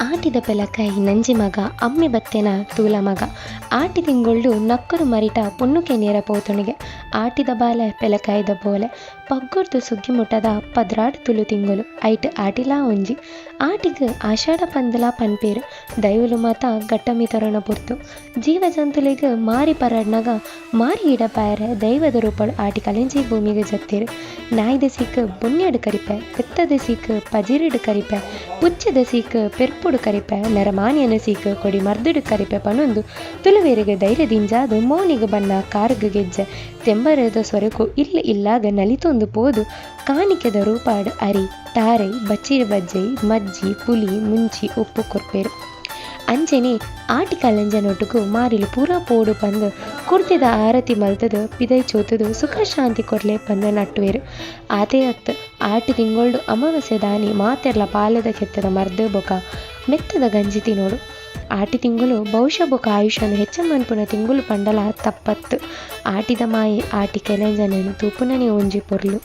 ಆಟಿದ ಪೆಲಕೈ ನಂಜಿ ಮಗ ಅಮ್ಮಿ ಬತ್ತೆನ ತೂಲ ಮಗ ಆಟಿ ತಿಂಗೊಳ್ಳು ನಕ್ಕರು ಮರಿಟ ಪೊನ್ನುಕೆ ನೇರ ಪೋತುಣಿಗೆ ಆಟಿದ ಬಾಲೆ ಪೆಲಕಾಯ್ದ ಬೋಲೆ ಪಗ್ಗೊರ್ದು ಸುಗ್ಗಿ ಮುಟ್ಟದ ಪದ್ರಾಡು ತುಳು ತಿಂಗೊಲು ಐಟ್ ಆಟಿಲಾ ಒಂಜಿ ಆಟಿಗ್ ಆಷಾಢ ಪಂದಲ ಪನ್ಪೇರು ದೈವಲು ಮಾತ ಗಟ್ಟಮಿ ತರಣ ಪುರ್ತು ಜೀವ ಜಂತುಲಿಗ್ ಮಾರಿ ಪರಡ್ನಾಗ ಮಾರಿ ಇಡಪಾಯರೆ ದೈವದ ರೂಪಳು ಆಟಿ ಕಲೆಂಜಿ ಭೂಮಿಗೆ ಜತ್ತೇರು ನಾಯ್ದ ಸೀಕ್ ಬುಣ್ಯಡು ಕರಿಪೆ ಪೆತ್ತದ ಸೀಕ್ ಪಜಿರಿಡು ಕರಿಪೆ ಪುಚ್ಚದ ಸೀಕ್ ಪೆರ್ಪುಡು ಕರಿಪೆ ನರಮಾನ್ಯನ ಸೀಕ್ ಕೊಡಿ ಮರ್ದುಡು ಕರಿಪೆ ಪನೊಂದು ತುಳುವೇರಿಗೆ ಧೈರ್ಯದಿಂಜಾದು ಮೋನಿಗೆ ಬಣ್ಣ ಕಾರ್ಗ್ ಗೆಜ್ಜೆ ತೆಂಬರದ ಸೊರೆಕು ಇಲ್ಲಾಗ ನಲಿತೊಂದು ಪೋದು ಕಾಣಿಕೆದ ರೂಪಾಡು ಅರಿ ತಾರೆ ಬಚ್ಚಿ ಬಜ್ಜೈ ಮಜ್ಜಿ ಪುಲಿ ಮುಂಚಿ ಉಪ್ಪು ಕೊರ್ಪೇರು ಅಂಚನೆ ಆಟಿ ಕಲೆಂಜನೊಟ್ಟುಗು ಮಾರಿಲು ಪೂರಾ ಪೋಡು ಪಂದು ಕುರ್ತಿದ ಆರತಿ ಮಲ್ತದು ಪಿದೈ ಚೋತದು ಸುಖ ಶಾಂತಿ ಕೊರ್ಲೆ ಪಂದು ನಟ್ಟುವೆರು ಆತೆ ಅತ್ತು ಆಟಿ ತಿಂಗೊಳ್ಳು ಅಮಾವಾಸ್ಯೆ ದಾನಿ ಮಾತೆರ್ಲ ಪಾಲದ ಕೆತ್ತದ ಮರ್ದ ಬೊಕ ಮೆತ್ತದ ಗಂಜಿ ತಿನ್ನೋಡು ಆಟಿ ತಿಂಗಳು ಬಹುಶಃ ಬೊಕ ಆಯುಷನು ಹೆಚ್ಚ ಮನ್ಪುನ ತಿಂಗುಲು ಪಂಡಲ ತಪ್ಪತ್ತು ಆಟಿದ ಮಾಯೆ ಆಟಿ ಕೆಲೆಂಜನನು ತೂಪುನನೆ ಒಂಜಿ ಪೊರ್ಲು.